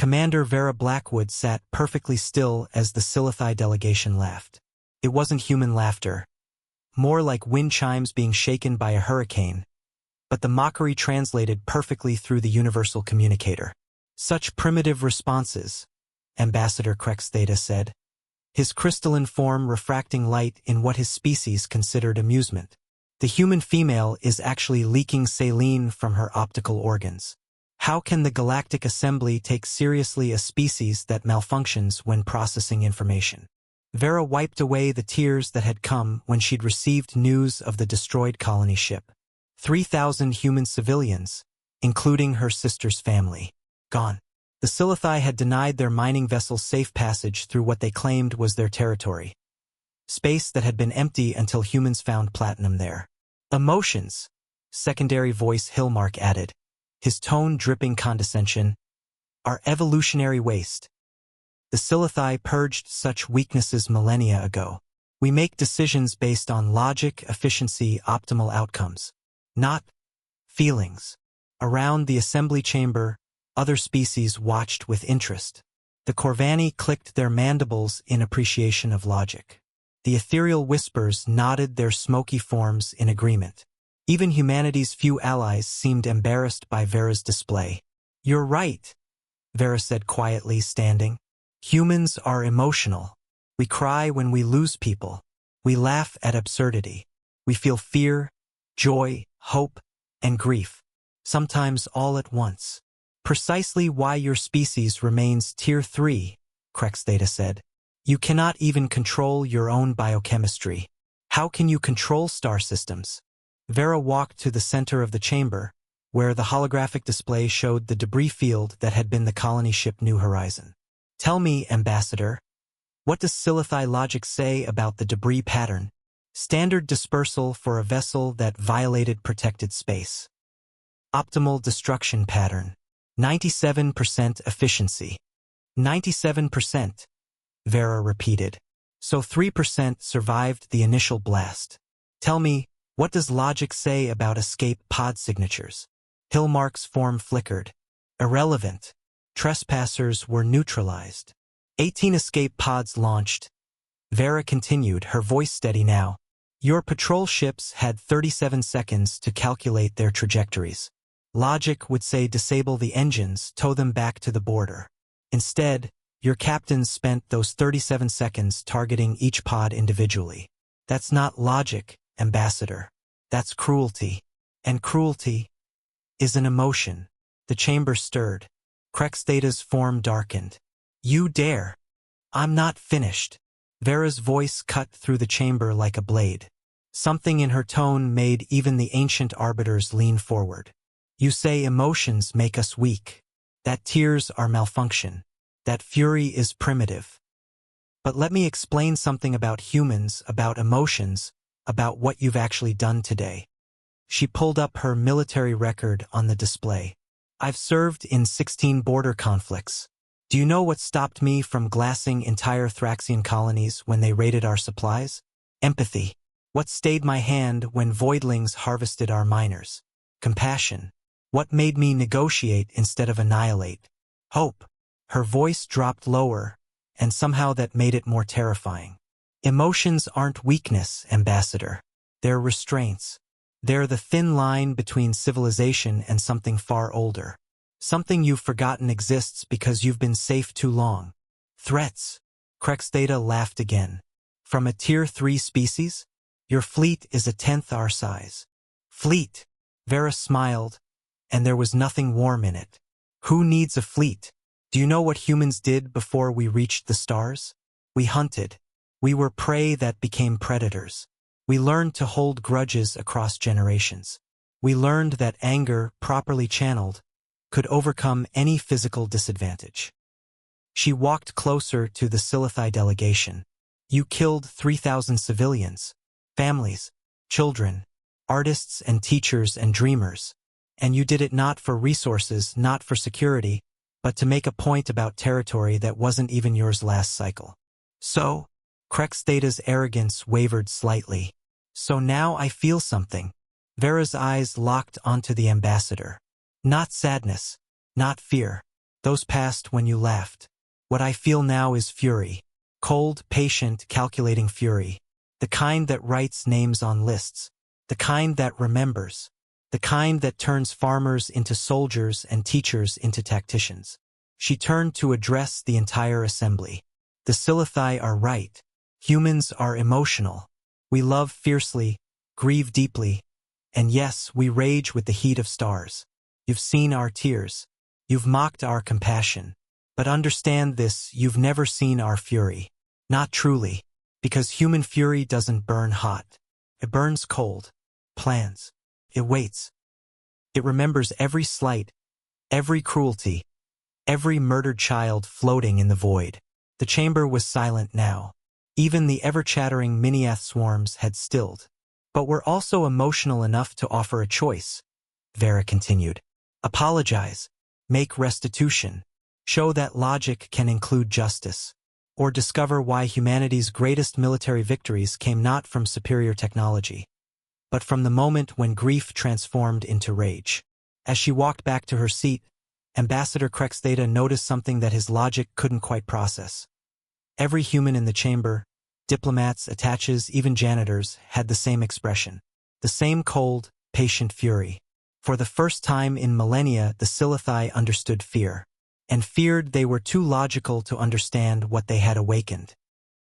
Commander Vera Blackwood sat perfectly still as the Sci-fi delegation laughed. It wasn't human laughter, more like wind chimes being shaken by a hurricane, but the mockery translated perfectly through the universal communicator. Such primitive responses, Ambassador Crex Theta said, his crystalline form refracting light in what his species considered amusement. The human female is actually leaking saline from her optical organs. How can the Galactic Assembly take seriously a species that malfunctions when processing information? Vera wiped away the tears that had come when she'd received news of the destroyed colony ship. 3,000 human civilians, including her sister's family, gone. The Sci-fi had denied their mining vessels safe passage through what they claimed was their territory. Space that had been empty until humans found platinum there. Emotions, secondary voice Hillmark added, his tone dripping condescension, are evolutionary waste. The Sci-fi purged such weaknesses millennia ago. We make decisions based on logic, efficiency, optimal outcomes, not feelings. Around the assembly chamber, other species watched with interest. The Corvani clicked their mandibles in appreciation of logic. The ethereal whispers nodded their smoky forms in agreement. Even humanity's few allies seemed embarrassed by Vera's display. "You're right," Vera said quietly, standing. "Humans are emotional. We cry when we lose people. We laugh at absurdity. We feel fear, joy, hope, and grief, sometimes all at once. Precisely why your species remains Tier 3, Crex Theta said. You cannot even control your own biochemistry. How can you control star systems?" Vera walked to the center of the chamber, where the holographic display showed the debris field that had been the colony ship New Horizon. "Tell me, Ambassador, what does Sci-fi logic say about the debris pattern? Standard dispersal for a vessel that violated protected space. Optimal destruction pattern. 97% efficiency." 97%, Vera repeated. "So 3% survived the initial blast. Tell me, what does logic say about escape pod signatures?" Hillmark's form flickered. "Irrelevant. Trespassers were neutralized. 18 escape pods launched." Vera continued, her voice steady now. "Your patrol ships had 37 seconds to calculate their trajectories. Logic would say disable the engines, tow them back to the border. Instead, your captains spent those 37 seconds targeting each pod individually. That's not logic, Ambassador. That's cruelty. And cruelty is an emotion." The chamber stirred. Crex Theta's form darkened. "You dare. I'm not finished." Vera's voice cut through the chamber like a blade. Something in her tone made even the ancient arbiters lean forward. "You say emotions make us weak. That tears are malfunction. That fury is primitive. But let me explain something about humans, about emotions, about what you've actually done today." She pulled up her military record on the display. "I've served in 16 border conflicts. Do you know what stopped me from glassing entire Thraxian colonies when they raided our supplies? Empathy. What stayed my hand when voidlings harvested our miners? Compassion. What made me negotiate instead of annihilate? Hope." Her voice dropped lower, and somehow that made it more terrifying. "Emotions aren't weakness, Ambassador. They're restraints. They're the thin line between civilization and something far older. Something you've forgotten exists because you've been safe too long. Threats." Crex Theta laughed again. "From a Tier 3 species? Your fleet is a 10th our size." "Fleet?" Vera smiled, and there was nothing warm in it. "Who needs a fleet? Do you know what humans did before we reached the stars? We hunted. We were prey that became predators. We learned to hold grudges across generations. We learned that anger, properly channeled, could overcome any physical disadvantage." She walked closer to the Sci-fi delegation. "You killed 3,000 civilians, families, children, artists and teachers and dreamers. And you did it not for resources, not for security, but to make a point about territory that wasn't even yours last cycle. So," Crex Theta's arrogance wavered slightly. "So now I feel something." Vera's eyes locked onto the Ambassador. Not sadness, not fear. Those passed when you left. What I feel now is fury. Cold, patient, calculating fury. The kind that writes names on lists. The kind that remembers. The kind that turns farmers into soldiers and teachers into tacticians. She turned to address the entire assembly. The Silithai are right. Humans are emotional. We love fiercely, grieve deeply, and yes, we rage with the heat of stars. You've seen our tears. You've mocked our compassion. But understand this, you've never seen our fury. Not truly, because human fury doesn't burn hot. It burns cold. Plans. It waits. It remembers every slight, every cruelty, every murdered child floating in the void. The chamber was silent now. Even the ever-chattering Miniath swarms had stilled. But we're also emotional enough to offer a choice, Vera continued. Apologize. Make restitution. Show that logic can include justice. Or discover why humanity's greatest military victories came not from superior technology, but from the moment when grief transformed into rage. As she walked back to her seat, Ambassador Krextheta noticed something that his logic couldn't quite process. Every human in the chamber, diplomats, attaches, even janitors, had the same expression. The same cold, patient fury. For the first time in millennia, the Silithai understood fear. And feared they were too logical to understand what they had awakened.